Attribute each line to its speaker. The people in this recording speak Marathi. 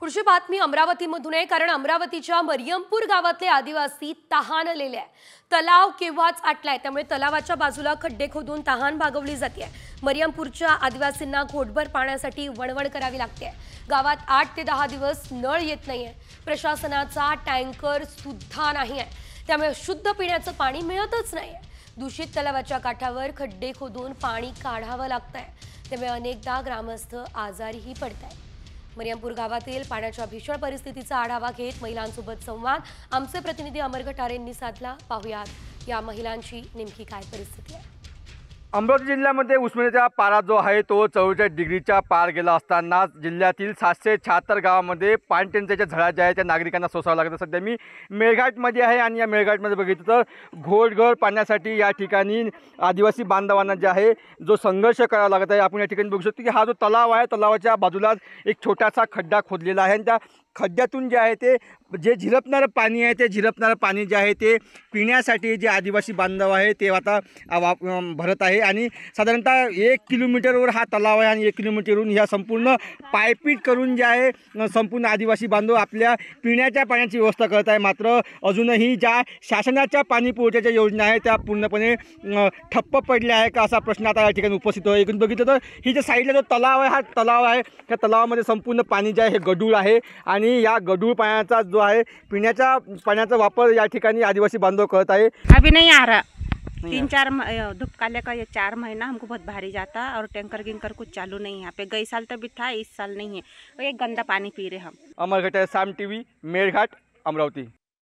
Speaker 1: पुढची बातमी अमरावतीमधून आहे, कारण अमरावतीच्या मरियमपूर गावातले आदिवासी तहानलेले आहे। तलाव केव्हाच आटलाय, त्यामुळे तलावाच्या बाजूला खड्डे खोदून तहान भागवली जाते। मरियमपूरच्या आदिवासींना घोटभर पाण्यासाठी वणवण करावी लागते। गावात 8 ते 10 दिवस नळ येत नाहीये। प्रशासनाचा टँकर सुद्धा नाहीये, त्यामुळे शुद्ध पिण्याचं पाणी मिळतच नाहीये। दूषित तलावाच्या काठावर खड्डे खोदून पाणी काढावं लागतंय, त्यामुळे अनेकदा ग्रामस्थ आजारीही पडतायत। मरियमपूर गावातील पाण्याच्या भीषण परिस्थितीचा आढावा घेत महिलांसोबत संवाद आमचे प्रतिनिधी अमर घटारेंनी साधला। पाहुयात या महिलांची नेमकी काय परिस्थिती आहे।
Speaker 2: अमरावती जिल्ह्यामध्ये उष्णतेचा पारा जो आहे तो 44 डिग्रीच्या पार गेला असताना जिल्ह्यातील 776 गावामध्ये पाणी टंचाईच्या झळा ज्या आहेत त्या नागरिकांना सोसावं लागतं। सध्या मी मेळघाटमध्ये आहे आणि या मेळघाटमध्ये बघितलं तर घोटघर पाण्यासाठी या ठिकाणी आदिवासी बांधवांना जे आहे जो संघर्ष करावा लागत आहे। आपण या ठिकाणी बघू शकतो की हा जो तलाव आहे, तलावाच्या बाजूलाच एक छोटासा खड्डा खोदलेला आहे आणि त्या खड्ड्यातून जे आहे ते जे झिरपणारं पाणी आहे, ते झिरपणारं पाणी जे आहे ते पिण्यासाठी जे आदिवासी बांधव आहे ते आता भरत आहे। आणि साधारणतः 1 किलोमीटरवर हा तलाव आहे आणि 1 किलोमीटरवरून ह्या संपूर्ण पायपीट करून जे आहे संपूर्ण आदिवासी बांधव आपल्या पिण्याच्या पाण्याची व्यवस्था करत आहे। मात्र अजूनही ज्या शासनाच्या पाणी पुरवठ्याच्या योजना आहेत त्या पूर्णपणे ठप्प पडल्या आहे का असा प्रश्न आता या ठिकाणी उपस्थित होतो। एकूण बघितलं तर ही जे साईडला जो तलाव आहे, हा तलाव आहे, त्या तलावामध्ये संपूर्ण पाणी जे आहे हे गढूळ आहे आणि या गढूळ पाण्याचा जो है पिण्याच्या पाण्याचा वापर या ठिकानी आदिवासी बांधव करत है।
Speaker 3: अभी नहीं आ रहा, 3-4 धूपकाले का ये 4 महीना हमको बहुत भारी जाता और टैंकर गिंकर कुछ चालू नहीं है यहाँ पे। गई साल तक भी था, इस साल नहीं है। और ये गंदा पानी पी रहे हम।
Speaker 2: अमर घटारे, साम टीवी, मेळघाट, अमरावती।